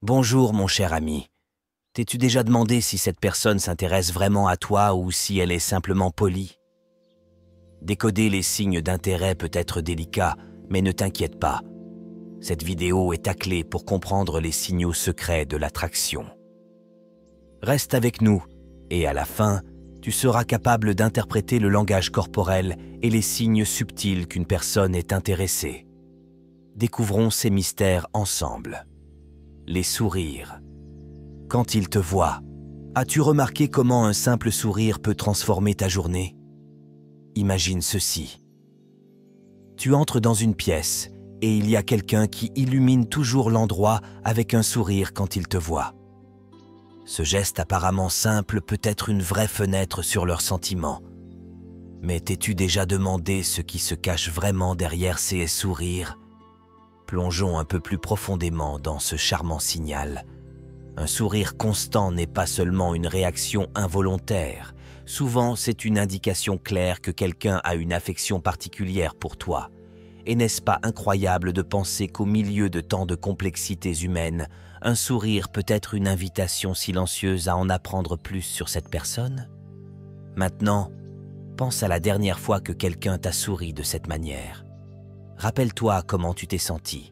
Bonjour mon cher ami. T'es-tu déjà demandé si cette personne s'intéresse vraiment à toi ou si elle est simplement polie? Décoder les signes d'intérêt peut être délicat, mais ne t'inquiète pas. Cette vidéo est ta clé pour comprendre les signaux secrets de l'attraction. Reste avec nous, et à la fin, tu seras capable d'interpréter le langage corporel et les signes subtils qu'une personne est intéressée. Découvrons ces mystères ensemble. Les sourires. Quand il te voit, as-tu remarqué comment un simple sourire peut transformer ta journée? Imagine ceci. Tu entres dans une pièce et il y a quelqu'un qui illumine toujours l'endroit avec un sourire quand il te voit. Ce geste apparemment simple peut être une vraie fenêtre sur leurs sentiments. Mais t'es-tu déjà demandé ce qui se cache vraiment derrière ces sourires? Plongeons un peu plus profondément dans ce charmant signal. Un sourire constant n'est pas seulement une réaction involontaire. Souvent, c'est une indication claire que quelqu'un a une affection particulière pour toi. Et n'est-ce pas incroyable de penser qu'au milieu de tant de complexités humaines, un sourire peut être une invitation silencieuse à en apprendre plus sur cette personne? Maintenant, pense à la dernière fois que quelqu'un t'a souri de cette manière. Rappelle-toi comment tu t'es senti.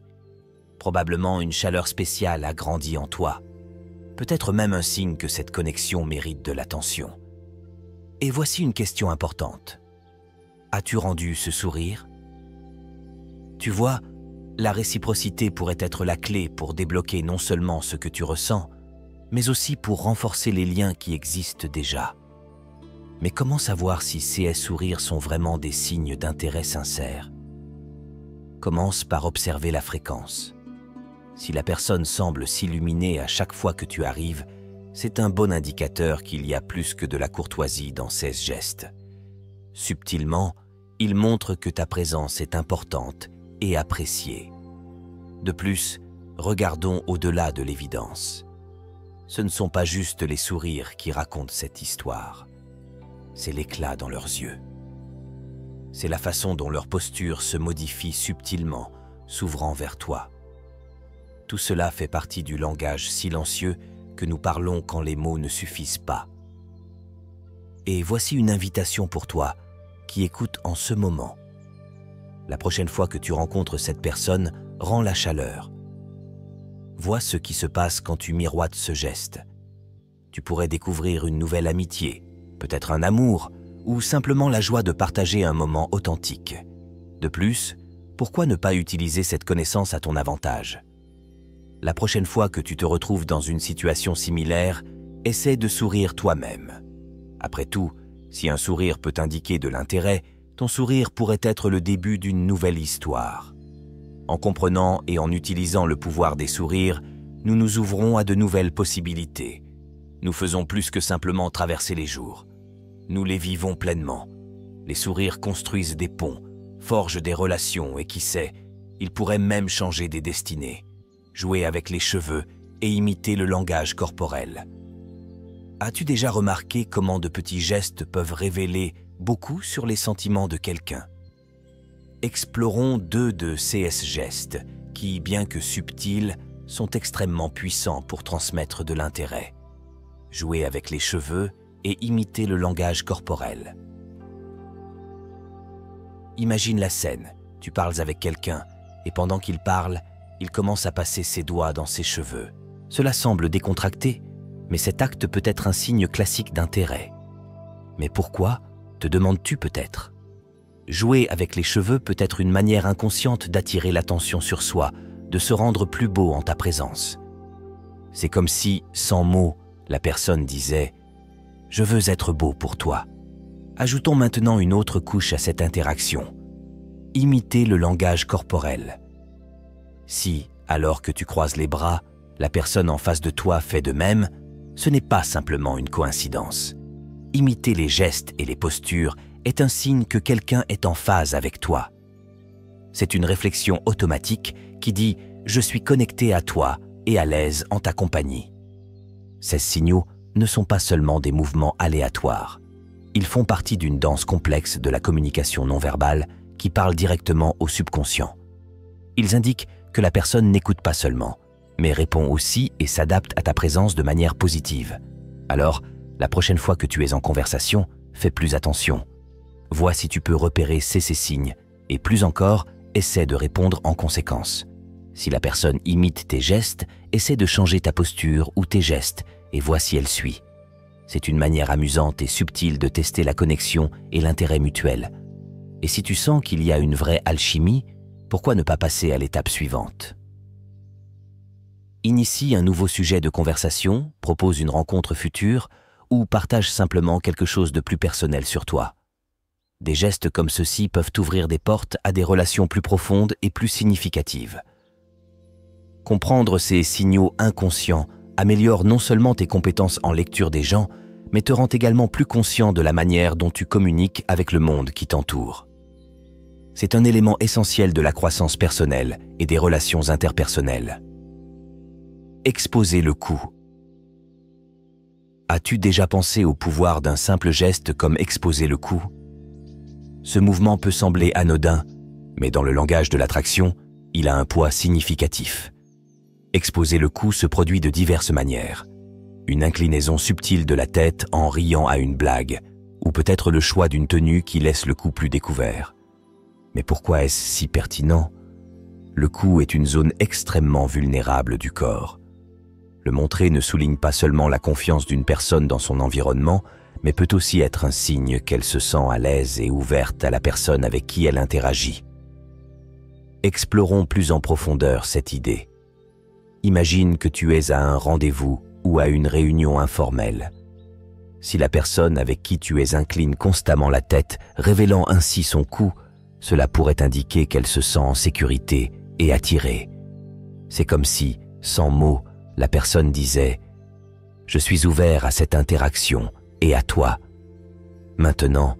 Probablement une chaleur spéciale a grandi en toi. Peut-être même un signe que cette connexion mérite de l'attention. Et voici une question importante. As-tu rendu ce sourire? Tu vois, la réciprocité pourrait être la clé pour débloquer non seulement ce que tu ressens, mais aussi pour renforcer les liens qui existent déjà. Mais comment savoir si ces sourires sont vraiment des signes d'intérêt sincère? Commence par observer la fréquence. Si la personne semble s'illuminer à chaque fois que tu arrives, c'est un bon indicateur qu'il y a plus que de la courtoisie dans ces gestes. Subtilement, il montre que ta présence est importante et appréciée. De plus, regardons au-delà de l'évidence. Ce ne sont pas juste les sourires qui racontent cette histoire. C'est l'éclat dans leurs yeux. C'est la façon dont leur posture se modifie subtilement, s'ouvrant vers toi. Tout cela fait partie du langage silencieux que nous parlons quand les mots ne suffisent pas. Et voici une invitation pour toi qui écoute en ce moment. La prochaine fois que tu rencontres cette personne, rends la chaleur. Vois ce qui se passe quand tu miroites ce geste. Tu pourrais découvrir une nouvelle amitié, peut-être un amour, ou simplement la joie de partager un moment authentique. De plus, pourquoi ne pas utiliser cette connaissance à ton avantage? La prochaine fois que tu te retrouves dans une situation similaire, essaie de sourire toi-même. Après tout, si un sourire peut indiquer de l'intérêt, ton sourire pourrait être le début d'une nouvelle histoire. En comprenant et en utilisant le pouvoir des sourires, nous nous ouvrons à de nouvelles possibilités. Nous faisons plus que simplement traverser les jours. Nous les vivons pleinement. Les sourires construisent des ponts, forgent des relations et qui sait, ils pourraient même changer des destinées. Jouer avec les cheveux et imiter le langage corporel. As-tu déjà remarqué comment de petits gestes peuvent révéler beaucoup sur les sentiments de quelqu'un? Explorons 2 de ces gestes qui, bien que subtils, sont extrêmement puissants pour transmettre de l'intérêt. Jouer avec les cheveux et imiter le langage corporel. Imagine la scène, tu parles avec quelqu'un et pendant qu'il parle, il commence à passer ses doigts dans ses cheveux. Cela semble décontracté, mais cet acte peut être un signe classique d'intérêt. Mais pourquoi, te demandes-tu peut-être? Jouer avec les cheveux peut être une manière inconsciente d'attirer l'attention sur soi, de se rendre plus beau en ta présence. C'est comme si, sans mots, la personne disait « Je veux être beau pour toi ». Ajoutons maintenant une autre couche à cette interaction. Imiter le langage corporel. Si, alors que tu croises les bras, la personne en face de toi fait de même, ce n'est pas simplement une coïncidence. Imiter les gestes et les postures est un signe que quelqu'un est en phase avec toi. C'est une réflexion automatique qui dit « Je suis connecté à toi et à l'aise en ta compagnie ». Ces signaux ne sont pas seulement des mouvements aléatoires. Ils font partie d'une danse complexe de la communication non verbale qui parle directement au subconscient. Ils indiquent que la personne n'écoute pas seulement, mais répond aussi et s'adapte à ta présence de manière positive. Alors, la prochaine fois que tu es en conversation, fais plus attention. Vois si tu peux repérer ces signes, et plus encore, essaie de répondre en conséquence. Si la personne imite tes gestes, essaie de changer ta posture ou tes gestes, et vois si elle suit. C'est une manière amusante et subtile de tester la connexion et l'intérêt mutuel. Et si tu sens qu'il y a une vraie alchimie, pourquoi ne pas passer à l'étape suivante? Initie un nouveau sujet de conversation, propose une rencontre future ou partage simplement quelque chose de plus personnel sur toi. Des gestes comme ceux-ci peuvent ouvrir des portes à des relations plus profondes et plus significatives. Comprendre ces signaux inconscients améliore non seulement tes compétences en lecture des gens, mais te rend également plus conscient de la manière dont tu communiques avec le monde qui t'entoure. C'est un élément essentiel de la croissance personnelle et des relations interpersonnelles. Exposer le coup. As-tu déjà pensé au pouvoir d'un simple geste comme exposer le cou? Ce mouvement peut sembler anodin, mais dans le langage de l'attraction, il a un poids significatif. Exposer le cou se produit de diverses manières. Une inclinaison subtile de la tête en riant à une blague, ou peut-être le choix d'une tenue qui laisse le cou plus découvert. Mais pourquoi est-ce si pertinent? Le cou est une zone extrêmement vulnérable du corps. Le montrer ne souligne pas seulement la confiance d'une personne dans son environnement, mais peut aussi être un signe qu'elle se sent à l'aise et ouverte à la personne avec qui elle interagit. Explorons plus en profondeur cette idée. Imagine que tu es à un rendez-vous ou à une réunion informelle. Si la personne avec qui tu es incline constamment la tête, révélant ainsi son cou, cela pourrait indiquer qu'elle se sent en sécurité et attirée. C'est comme si, sans mots, la personne disait « Je suis ouvert à cette interaction et à toi ». Maintenant,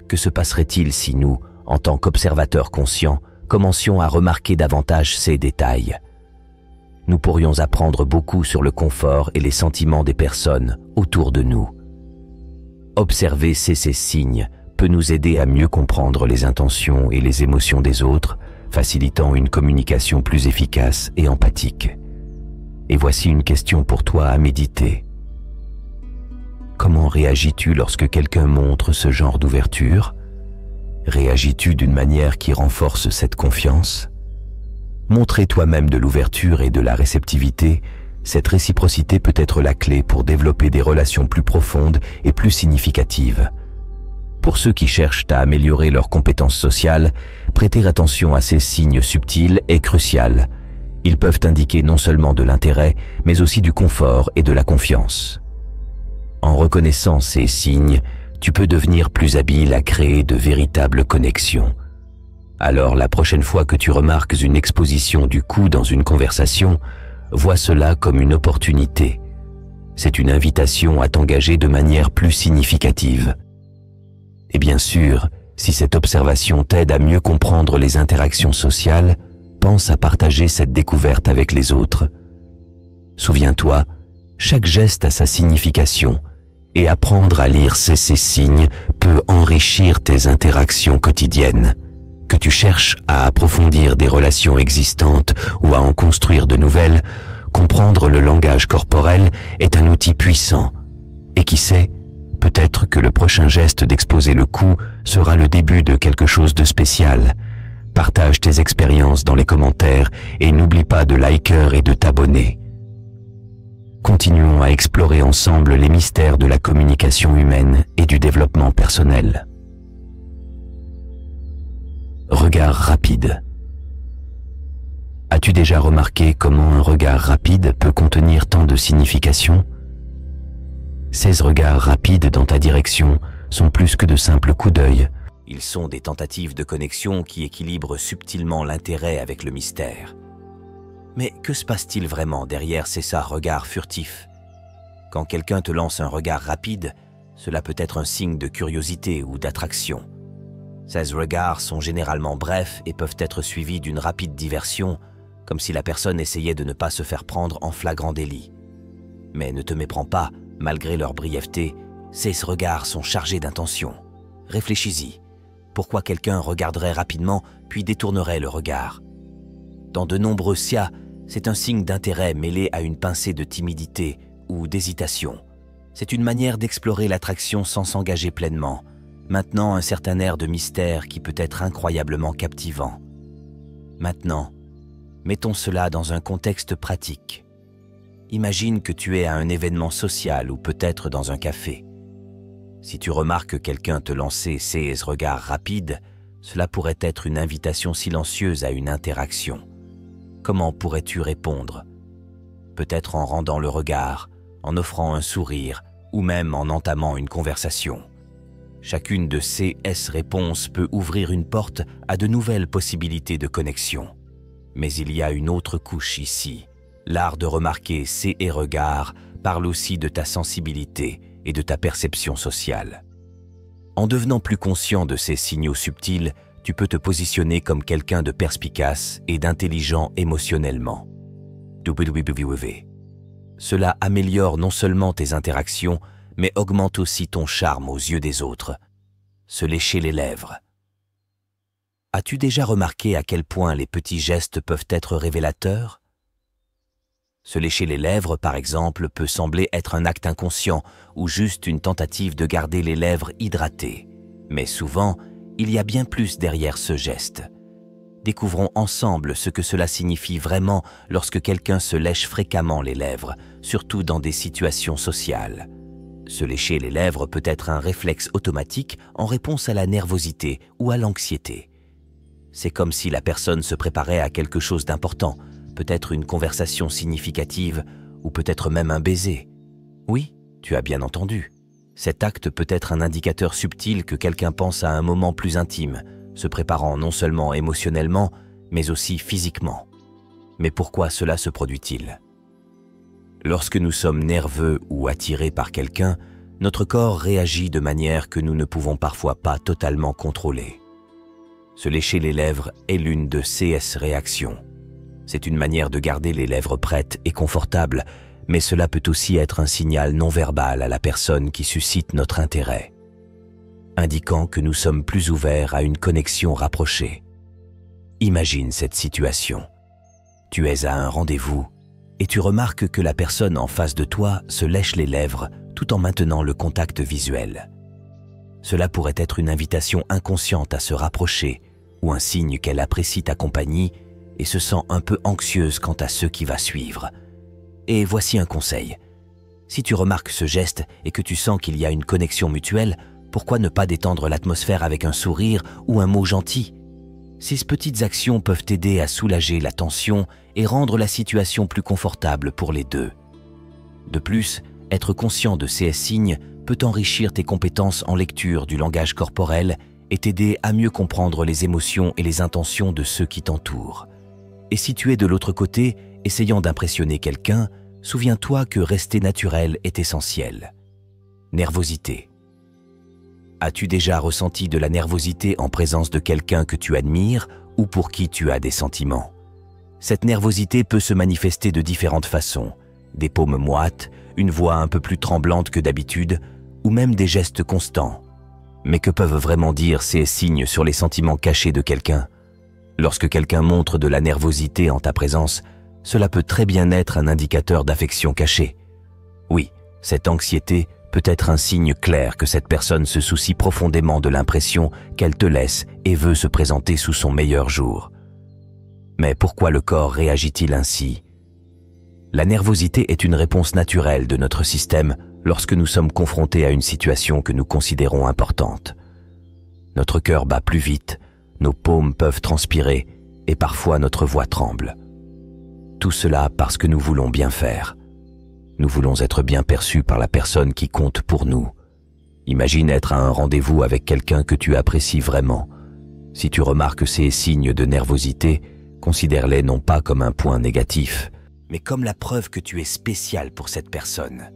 que se passerait-il si nous, en tant qu'observateurs conscients, commencions à remarquer davantage ces détails? Nous pourrions apprendre beaucoup sur le confort et les sentiments des personnes autour de nous. Observer ces signes peut nous aider à mieux comprendre les intentions et les émotions des autres, facilitant une communication plus efficace et empathique. Et voici une question pour toi à méditer. Comment réagis-tu lorsque quelqu'un montre ce genre d'ouverture? Réagis-tu d'une manière qui renforce cette confiance? Montrer toi-même de l'ouverture et de la réceptivité, cette réciprocité peut être la clé pour développer des relations plus profondes et plus significatives. Pour ceux qui cherchent à améliorer leurs compétences sociales, prêter attention à ces signes subtils est crucial. Ils peuvent indiquer non seulement de l'intérêt, mais aussi du confort et de la confiance. En reconnaissant ces signes, tu peux devenir plus habile à créer de véritables connexions. Alors la prochaine fois que tu remarques une exposition du cou dans une conversation, vois cela comme une opportunité. C'est une invitation à t'engager de manière plus significative. Et bien sûr, si cette observation t'aide à mieux comprendre les interactions sociales, pense à partager cette découverte avec les autres. Souviens-toi, chaque geste a sa signification, et apprendre à lire ces signes peut enrichir tes interactions quotidiennes. Que tu cherches à approfondir des relations existantes ou à en construire de nouvelles, comprendre le langage corporel est un outil puissant. Et qui sait, peut-être que le prochain geste d'exposer le cou sera le début de quelque chose de spécial. Partage tes expériences dans les commentaires et n'oublie pas de liker et de t'abonner. Continuons à explorer ensemble les mystères de la communication humaine et du développement personnel. Regard rapide. As-tu déjà remarqué comment un regard rapide peut contenir tant de signification? Ces regards rapides dans ta direction sont plus que de simples coups d'œil. Ils sont des tentatives de connexion qui équilibrent subtilement l'intérêt avec le mystère. Mais que se passe-t-il vraiment derrière ces regards furtifs? Quand quelqu'un te lance un regard rapide, cela peut être un signe de curiosité ou d'attraction. Ces regards sont généralement brefs et peuvent être suivis d'une rapide diversion, comme si la personne essayait de ne pas se faire prendre en flagrant délit. Mais ne te méprends pas, malgré leur brièveté, ces regards sont chargés d'intention. Réfléchis-y. Pourquoi quelqu'un regarderait rapidement puis détournerait le regard? Dans de nombreux cas, C'est un signe d'intérêt mêlé à une pincée de timidité ou d'hésitation. C'est une manière d'explorer l'attraction sans s'engager pleinement, maintenant un certain air de mystère qui peut être incroyablement captivant. Maintenant, mettons cela dans un contexte pratique. Imagine que tu es à un événement social ou peut-être dans un café. Si tu remarques que quelqu'un te lançait ces regards rapides, cela pourrait être une invitation silencieuse à une interaction. Comment pourrais-tu répondre? Peut-être en rendant le regard, en offrant un sourire ou même en entamant une conversation. Chacune de ces réponses peut ouvrir une porte à de nouvelles possibilités de connexion. Mais il y a une autre couche ici. L'art de remarquer ces regards parle aussi de ta sensibilité et de ta perception sociale. En devenant plus conscient de ces signaux subtils, tu peux te positionner comme quelqu'un de perspicace et d'intelligent émotionnellement. Cela améliore non seulement tes interactions, mais augmente aussi ton charme aux yeux des autres. Se lécher les lèvres. As-tu déjà remarqué à quel point les petits gestes peuvent être révélateurs? Se lécher les lèvres, par exemple, peut sembler être un acte inconscient ou juste une tentative de garder les lèvres hydratées. Mais souvent, il y a bien plus derrière ce geste. Découvrons ensemble ce que cela signifie vraiment lorsque quelqu'un se lèche fréquemment les lèvres, surtout dans des situations sociales. Se lécher les lèvres peut être un réflexe automatique en réponse à la nervosité ou à l'anxiété. C'est comme si la personne se préparait à quelque chose d'important, peut-être une conversation significative ou peut-être même un baiser. Oui, tu as bien entendu. Cet acte peut être un indicateur subtil que quelqu'un pense à un moment plus intime, se préparant non seulement émotionnellement, mais aussi physiquement. Mais pourquoi cela se produit-il? Lorsque nous sommes nerveux ou attirés par quelqu'un, notre corps réagit de manière que nous ne pouvons parfois pas totalement contrôler. Se lécher les lèvres est l'une de ces réactions. C'est une manière de garder les lèvres prêtes et confortables, mais cela peut aussi être un signal non verbal à la personne qui suscite notre intérêt, indiquant que nous sommes plus ouverts à une connexion rapprochée. Imagine cette situation. Tu es à un rendez-vous et tu remarques que la personne en face de toi se lèche les lèvres tout en maintenant le contact visuel. Cela pourrait être une invitation inconsciente à se rapprocher ou un signe qu'elle apprécie ta compagnie et se sent un peu anxieuse quant à ce qui va suivre. Et voici un conseil. Si tu remarques ce geste et que tu sens qu'il y a une connexion mutuelle, pourquoi ne pas détendre l'atmosphère avec un sourire ou un mot gentil? Ces petites actions peuvent t'aider à soulager la tension et rendre la situation plus confortable pour les deux. De plus, être conscient de ces signes peut enrichir tes compétences en lecture du langage corporel et t'aider à mieux comprendre les émotions et les intentions de ceux qui t'entourent. Et si tu es de l'autre côté, essayant d'impressionner quelqu'un, souviens-toi que rester naturel est essentiel. Nervosité. As-tu déjà ressenti de la nervosité en présence de quelqu'un que tu admires ou pour qui tu as des sentiments? Cette nervosité peut se manifester de différentes façons. Des paumes moites, une voix un peu plus tremblante que d'habitude, ou même des gestes constants. Mais que peuvent vraiment dire ces signes sur les sentiments cachés de quelqu'un? Lorsque quelqu'un montre de la nervosité en ta présence, cela peut très bien être un indicateur d'affection cachée. Oui, cette anxiété peut être un signe clair que cette personne se soucie profondément de l'impression qu'elle te laisse et veut se présenter sous son meilleur jour. Mais pourquoi le corps réagit-il ainsi? La nervosité est une réponse naturelle de notre système lorsque nous sommes confrontés à une situation que nous considérons importante. Notre cœur bat plus vite, nos paumes peuvent transpirer et parfois notre voix tremble. Tout cela parce que nous voulons bien faire. Nous voulons être bien perçus par la personne qui compte pour nous. Imagine être à un rendez-vous avec quelqu'un que tu apprécies vraiment. Si tu remarques ces signes de nervosité, considère-les non pas comme un point négatif, mais comme la preuve que tu es spécial pour cette personne.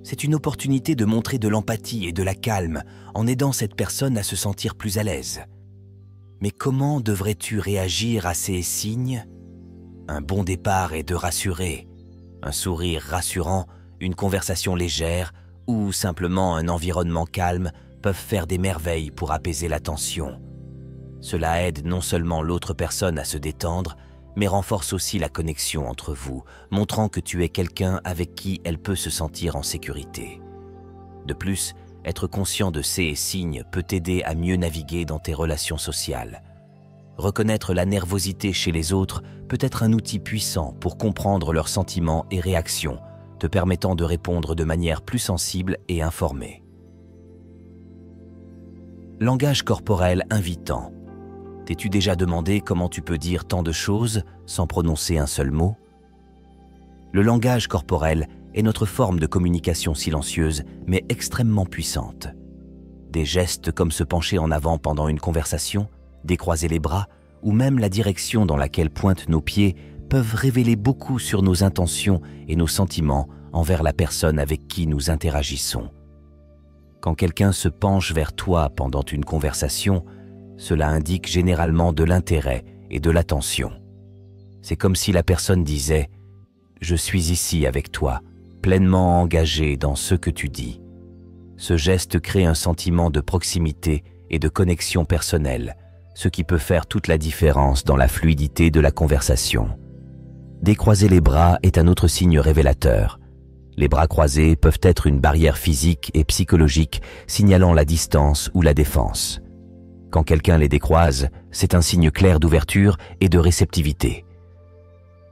C'est une opportunité de montrer de l'empathie et de la calme en aidant cette personne à se sentir plus à l'aise. Mais comment devrais-tu réagir à ces signes? Un bon départ est de rassurer. Un sourire rassurant, une conversation légère ou simplement un environnement calme peuvent faire des merveilles pour apaiser la tension. Cela aide non seulement l'autre personne à se détendre, mais renforce aussi la connexion entre vous, montrant que tu es quelqu'un avec qui elle peut se sentir en sécurité. De plus, être conscient de ces signes peut t'aider à mieux naviguer dans tes relations sociales. Reconnaître la nervosité chez les autres peut être un outil puissant pour comprendre leurs sentiments et réactions, te permettant de répondre de manière plus sensible et informée. Langage corporel invitant. T'es-tu déjà demandé comment tu peux dire tant de choses sans prononcer un seul mot? Le langage corporel est notre forme de communication silencieuse mais extrêmement puissante. Des gestes comme se pencher en avant pendant une conversation, décroiser les bras ou même la direction dans laquelle pointent nos pieds peuvent révéler beaucoup sur nos intentions et nos sentiments envers la personne avec qui nous interagissons. Quand quelqu'un se penche vers toi pendant une conversation, cela indique généralement de l'intérêt et de l'attention. C'est comme si la personne disait « Je suis ici avec toi, pleinement engagé dans ce que tu dis ». Ce geste crée un sentiment de proximité et de connexion personnelle, ce qui peut faire toute la différence dans la fluidité de la conversation. Décroiser les bras est un autre signe révélateur. Les bras croisés peuvent être une barrière physique et psychologique signalant la distance ou la défense. Quand quelqu'un les décroise, c'est un signe clair d'ouverture et de réceptivité.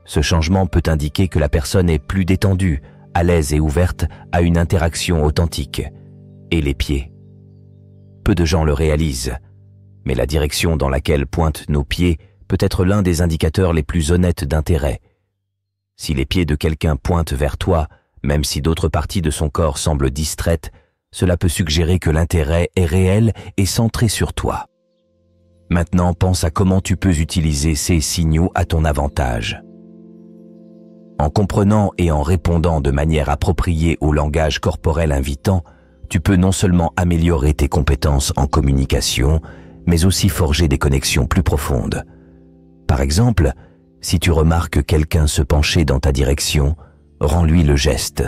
Ce changement peut indiquer que la personne est plus détendue, à l'aise et ouverte à une interaction authentique. Et les pieds. Peu de gens le réalisent, mais la direction dans laquelle pointent nos pieds peut être l'un des indicateurs les plus honnêtes d'intérêt. Si les pieds de quelqu'un pointent vers toi, même si d'autres parties de son corps semblent distraites, cela peut suggérer que l'intérêt est réel et centré sur toi. Maintenant, pense à comment tu peux utiliser ces signaux à ton avantage. En comprenant et en répondant de manière appropriée au langage corporel invitant, tu peux non seulement améliorer tes compétences en communication, mais aussi forger des connexions plus profondes. Par exemple, si tu remarques quelqu'un se pencher dans ta direction, rends-lui le geste.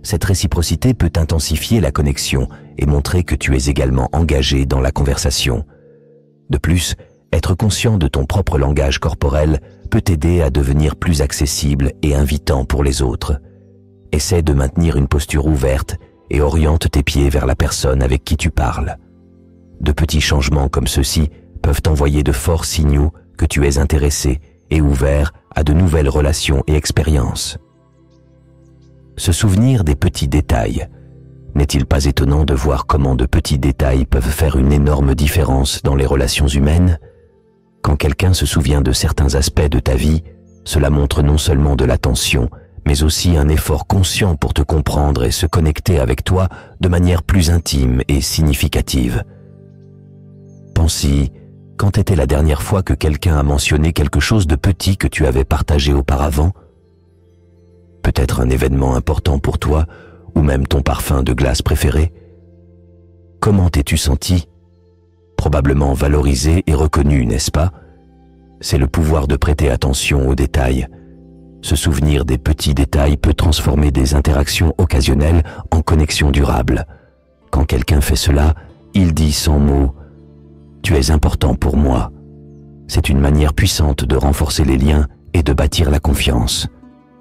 Cette réciprocité peut intensifier la connexion et montrer que tu es également engagé dans la conversation. De plus, être conscient de ton propre langage corporel peut t'aider à devenir plus accessible et invitant pour les autres. Essaie de maintenir une posture ouverte et oriente tes pieds vers la personne avec qui tu parles. De petits changements comme ceux-ci peuvent envoyer de forts signaux que tu es intéressé et ouvert à de nouvelles relations et expériences. Se souvenir des petits détails. N'est-il pas étonnant de voir comment de petits détails peuvent faire une énorme différence dans les relations humaines? Quand quelqu'un se souvient de certains aspects de ta vie, cela montre non seulement de l'attention, mais aussi un effort conscient pour te comprendre et se connecter avec toi de manière plus intime et significative. Pense-y, quand était la dernière fois que quelqu'un a mentionné quelque chose de petit que tu avais partagé auparavant? Peut-être un événement important pour toi, ou même ton parfum de glace préféré? Comment t'es-tu senti? Probablement valorisé et reconnu, n'est-ce pas? C'est le pouvoir de prêter attention aux détails. Se souvenir des petits détails peut transformer des interactions occasionnelles en connexions durables. Quand quelqu'un fait cela, il dit sans mots « Tu es important pour moi ». C'est une manière puissante de renforcer les liens et de bâtir la confiance.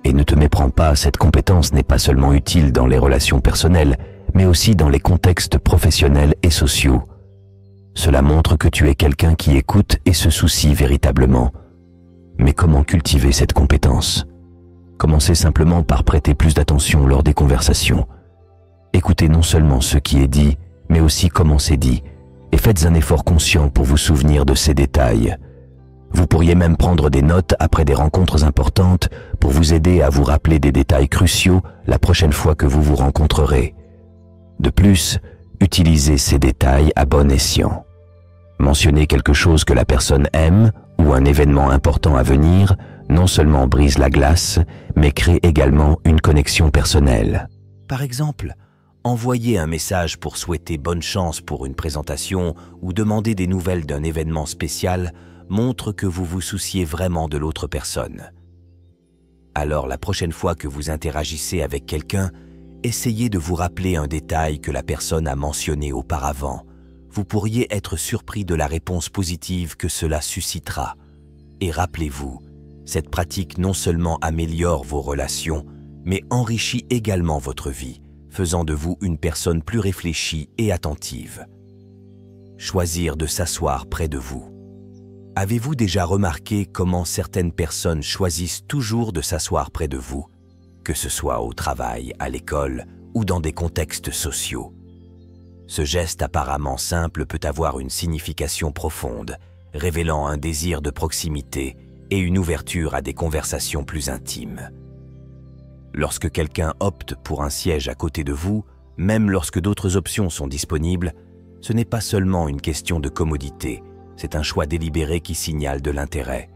Et ne te méprends pas, cette compétence n'est pas seulement utile dans les relations personnelles, mais aussi dans les contextes professionnels et sociaux. Cela montre que tu es quelqu'un qui écoute et se soucie véritablement. Mais comment cultiver cette compétence? Commencez simplement par prêter plus d'attention lors des conversations. Écoutez non seulement ce qui est dit, mais aussi comment c'est dit, et faites un effort conscient pour vous souvenir de ces détails. Vous pourriez même prendre des notes après des rencontres importantes pour vous aider à vous rappeler des détails cruciaux la prochaine fois que vous vous rencontrerez. De plus, utilisez ces détails à bon escient. Mentionner quelque chose que la personne aime ou un événement important à venir non seulement brise la glace, mais crée également une connexion personnelle. Par exemple, envoyer un message pour souhaiter bonne chance pour une présentation ou demander des nouvelles d'un événement spécial montre que vous vous souciez vraiment de l'autre personne. Alors la prochaine fois que vous interagissez avec quelqu'un, essayez de vous rappeler un détail que la personne a mentionné auparavant. Vous pourriez être surpris de la réponse positive que cela suscitera. Et rappelez-vous, Cette pratique non seulement améliore vos relations, mais enrichit également votre vie, faisant de vous une personne plus réfléchie et attentive. Choisir de s'asseoir près de vous. Avez-vous déjà remarqué comment certaines personnes choisissent toujours de s'asseoir près de vous, que ce soit au travail, à l'école ou dans des contextes sociaux? Ce geste apparemment simple peut avoir une signification profonde, révélant un désir de proximité et une ouverture à des conversations plus intimes. Lorsque quelqu'un opte pour un siège à côté de vous, même lorsque d'autres options sont disponibles, ce n'est pas seulement une question de commodité, c'est un choix délibéré qui signale de l'intérêt.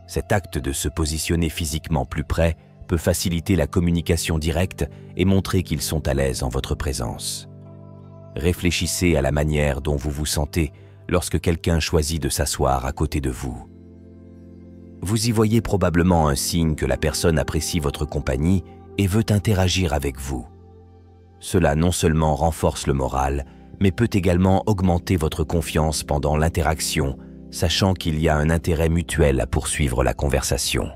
Cet acte de se positionner physiquement plus près peut faciliter la communication directe et montrer qu'ils sont à l'aise en votre présence. Réfléchissez à la manière dont vous vous sentez lorsque quelqu'un choisit de s'asseoir à côté de vous. Vous y voyez probablement un signe que la personne apprécie votre compagnie et veut interagir avec vous. Cela non seulement renforce le moral, mais peut également augmenter votre confiance pendant l'interaction, sachant qu'il y a un intérêt mutuel à poursuivre la conversation.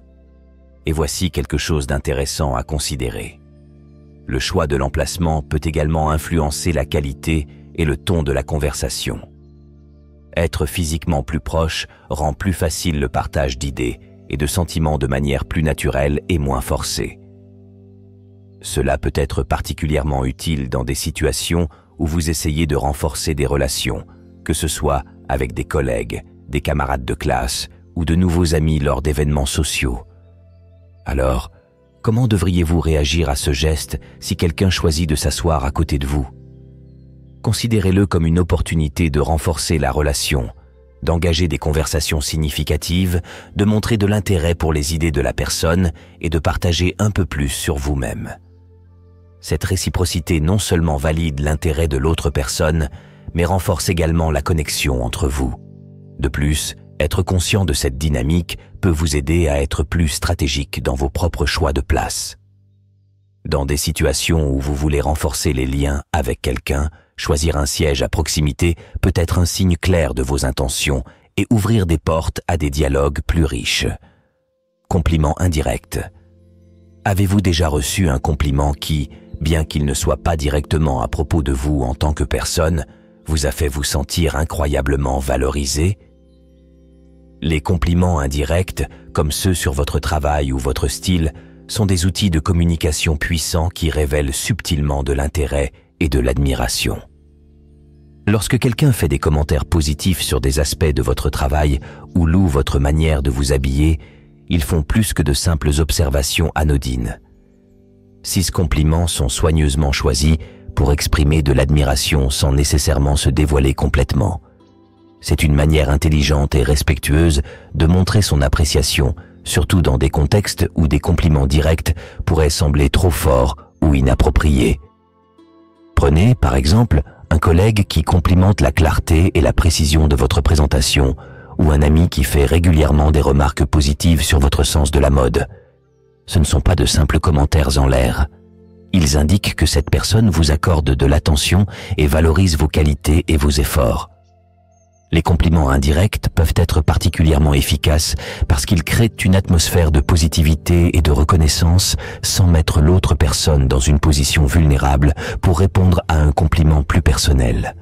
Et voici quelque chose d'intéressant à considérer. Le choix de l'emplacement peut également influencer la qualité et le ton de la conversation. Être physiquement plus proche rend plus facile le partage d'idées et de sentiments de manière plus naturelle et moins forcée. Cela peut être particulièrement utile dans des situations où vous essayez de renforcer des relations, que ce soit avec des collègues, des camarades de classe ou de nouveaux amis lors d'événements sociaux. Alors, comment devriez-vous réagir à ce geste si quelqu'un choisit de s'asseoir à côté de vous? Considérez-le comme une opportunité de renforcer la relation, d'engager des conversations significatives, de montrer de l'intérêt pour les idées de la personne et de partager un peu plus sur vous-même. Cette réciprocité non seulement valide l'intérêt de l'autre personne, mais renforce également la connexion entre vous. De plus, être conscient de cette dynamique peut vous aider à être plus stratégique dans vos propres choix de place. Dans des situations où vous voulez renforcer les liens avec quelqu'un, choisir un siège à proximité peut être un signe clair de vos intentions et ouvrir des portes à des dialogues plus riches. Compliment indirect. Avez-vous déjà reçu un compliment qui, bien qu'il ne soit pas directement à propos de vous en tant que personne, vous a fait vous sentir incroyablement valorisé? Les compliments indirects, comme ceux sur votre travail ou votre style, sont des outils de communication puissants qui révèlent subtilement de l'intérêt et de l'admiration. Lorsque quelqu'un fait des commentaires positifs sur des aspects de votre travail ou loue votre manière de vous habiller, ils font plus que de simples observations anodines. 6 compliments sont soigneusement choisis pour exprimer de l'admiration sans nécessairement se dévoiler complètement. C'est une manière intelligente et respectueuse de montrer son appréciation, surtout dans des contextes où des compliments directs pourraient sembler trop forts ou inappropriés. Prenez, par exemple, un collègue qui complimente la clarté et la précision de votre présentation, ou un ami qui fait régulièrement des remarques positives sur votre sens de la mode. Ce ne sont pas de simples commentaires en l'air. Ils indiquent que cette personne vous accorde de l'attention et valorise vos qualités et vos efforts. Les compliments indirects peuvent être particulièrement efficaces parce qu'ils créent une atmosphère de positivité et de reconnaissance sans mettre l'autre personne dans une position vulnérable pour répondre à un compliment plus personnel.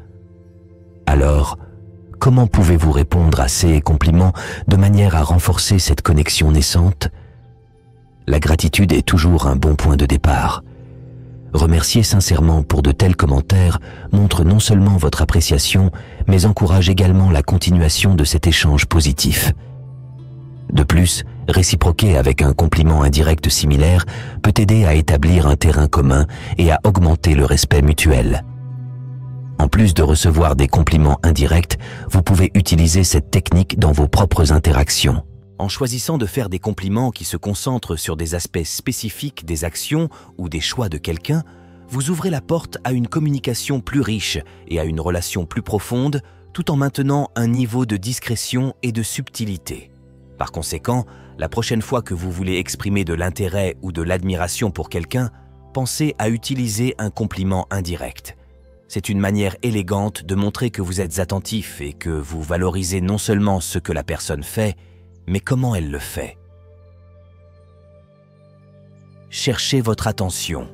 Alors, comment pouvez-vous répondre à ces compliments de manière à renforcer cette connexion naissante? La gratitude est toujours un bon point de départ. Remercier sincèrement pour de tels commentaires montre non seulement votre appréciation, mais encourage également la continuation de cet échange positif. De plus, réciproquer avec un compliment indirect similaire peut aider à établir un terrain commun et à augmenter le respect mutuel. En plus de recevoir des compliments indirects, vous pouvez utiliser cette technique dans vos propres interactions. En choisissant de faire des compliments qui se concentrent sur des aspects spécifiques des actions ou des choix de quelqu'un, vous ouvrez la porte à une communication plus riche et à une relation plus profonde, tout en maintenant un niveau de discrétion et de subtilité. Par conséquent, la prochaine fois que vous voulez exprimer de l'intérêt ou de l'admiration pour quelqu'un, pensez à utiliser un compliment indirect. C'est une manière élégante de montrer que vous êtes attentif et que vous valorisez non seulement ce que la personne fait, mais comment elle le fait. cherchez votre attention.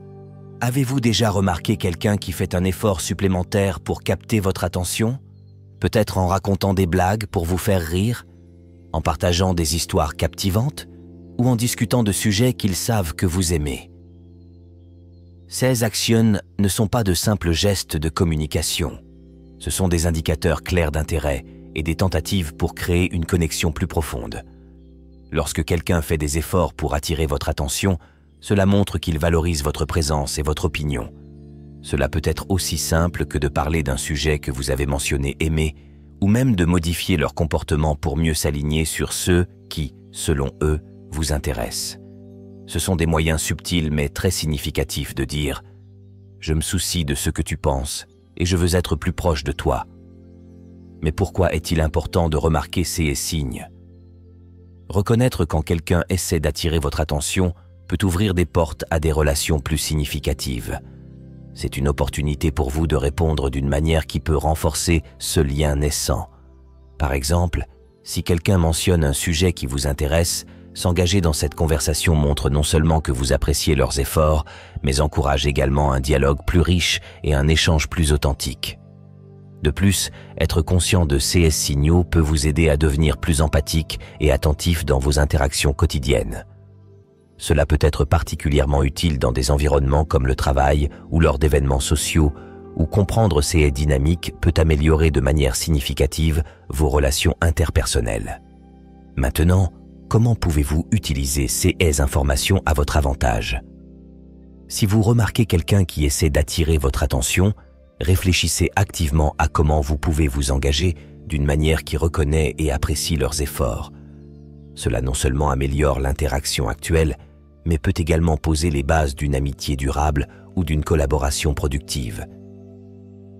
Avez-vous déjà remarqué quelqu'un qui fait un effort supplémentaire pour capter votre attention? Peut-être en racontant des blagues pour vous faire rire, en partageant des histoires captivantes ou en discutant de sujets qu'ils savent que vous aimez. Ces actions ne sont pas de simples gestes de communication. Ce sont des indicateurs clairs d'intérêt et des tentatives pour créer une connexion plus profonde. Lorsque quelqu'un fait des efforts pour attirer votre attention, cela montre qu'il valorise votre présence et votre opinion. Cela peut être aussi simple que de parler d'un sujet que vous avez mentionné aimer, ou même de modifier leur comportement pour mieux s'aligner sur ceux qui, selon eux, vous intéressent. Ce sont des moyens subtils mais très significatifs de dire « Je me soucie de ce que tu penses et je veux être plus proche de toi ». Mais pourquoi est-il important de remarquer ces signes? Reconnaître quand quelqu'un essaie d'attirer votre attention peut ouvrir des portes à des relations plus significatives. C'est une opportunité pour vous de répondre d'une manière qui peut renforcer ce lien naissant. Par exemple, si quelqu'un mentionne un sujet qui vous intéresse, s'engager dans cette conversation montre non seulement que vous appréciez leurs efforts, mais encourage également un dialogue plus riche et un échange plus authentique. De plus, être conscient de ces signaux peut vous aider à devenir plus empathique et attentif dans vos interactions quotidiennes. Cela peut être particulièrement utile dans des environnements comme le travail ou lors d'événements sociaux, où comprendre ces dynamiques peut améliorer de manière significative vos relations interpersonnelles. Maintenant, comment pouvez-vous utiliser ces informations à votre avantage? Si vous remarquez quelqu'un qui essaie d'attirer votre attention, réfléchissez activement à comment vous pouvez vous engager d'une manière qui reconnaît et apprécie leurs efforts. Cela non seulement améliore l'interaction actuelle, mais peut également poser les bases d'une amitié durable ou d'une collaboration productive.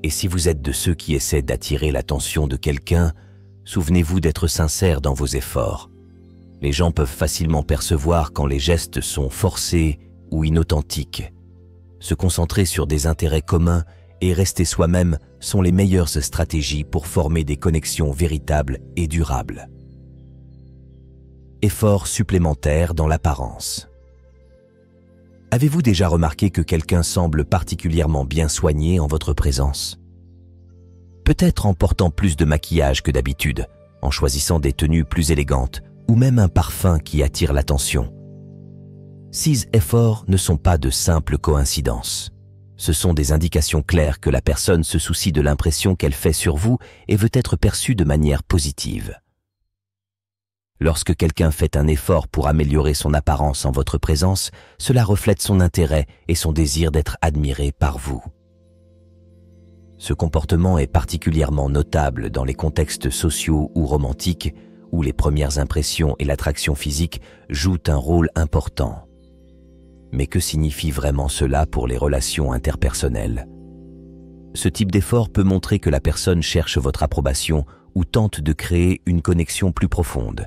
Et si vous êtes de ceux qui essaient d'attirer l'attention de quelqu'un, souvenez-vous d'être sincère dans vos efforts. Les gens peuvent facilement percevoir quand les gestes sont forcés ou inauthentiques. Se concentrer sur des intérêts communs et rester soi-même sont les meilleures stratégies pour former des connexions véritables et durables. Effort supplémentaire dans l'apparence. Avez-vous déjà remarqué que quelqu'un semble particulièrement bien soigné en votre présence? Peut-être en portant plus de maquillage que d'habitude, en choisissant des tenues plus élégantes, ou même un parfum qui attire l'attention. Ces efforts ne sont pas de simples coïncidences. Ce sont des indications claires que la personne se soucie de l'impression qu'elle fait sur vous et veut être perçue de manière positive. Lorsque quelqu'un fait un effort pour améliorer son apparence en votre présence, cela reflète son intérêt et son désir d'être admiré par vous. Ce comportement est particulièrement notable dans les contextes sociaux ou romantiques où les premières impressions et l'attraction physique jouent un rôle important. Mais que signifie vraiment cela pour les relations interpersonnelles? Ce type d'effort peut montrer que la personne cherche votre approbation ou tente de créer une connexion plus profonde.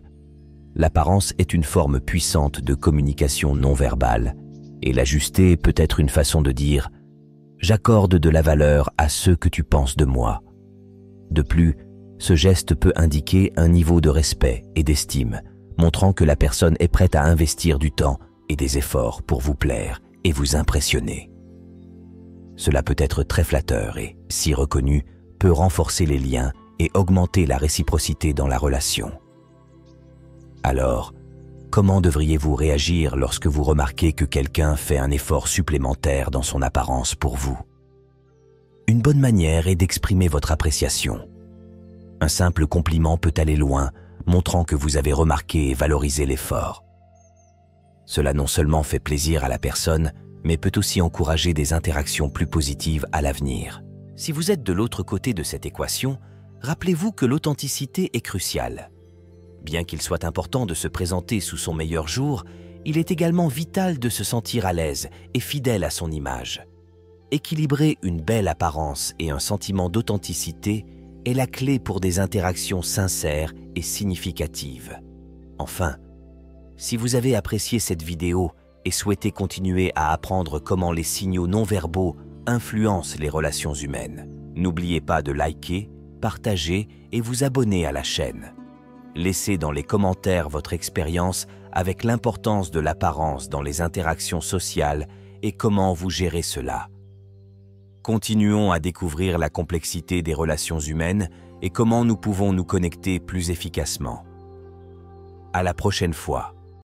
L'apparence est une forme puissante de communication non verbale, et l'ajuster peut être une façon de dire « J'accorde de la valeur à ce que tu penses de moi ». De plus, ce geste peut indiquer un niveau de respect et d'estime, montrant que la personne est prête à investir du temps et des efforts pour vous plaire et vous impressionner. Cela peut être très flatteur et, si reconnu, peut renforcer les liens et augmenter la réciprocité dans la relation. Alors, comment devriez-vous réagir lorsque vous remarquez que quelqu'un fait un effort supplémentaire dans son apparence pour vous? Une bonne manière est d'exprimer votre appréciation. Un simple compliment peut aller loin, montrant que vous avez remarqué et valorisé l'effort. Cela non seulement fait plaisir à la personne, mais peut aussi encourager des interactions plus positives à l'avenir. Si vous êtes de l'autre côté de cette équation, rappelez-vous que l'authenticité est cruciale. Bien qu'il soit important de se présenter sous son meilleur jour, il est également vital de se sentir à l'aise et fidèle à son image. Équilibrer une belle apparence et un sentiment d'authenticité est la clé pour des interactions sincères et significatives. Enfin, si vous avez apprécié cette vidéo et souhaitez continuer à apprendre comment les signaux non-verbaux influencent les relations humaines, n'oubliez pas de liker, partager et vous abonner à la chaîne. Laissez dans les commentaires votre expérience avec l'importance de l'apparence dans les interactions sociales et comment vous gérez cela. Continuons à découvrir la complexité des relations humaines et comment nous pouvons nous connecter plus efficacement. À la prochaine fois.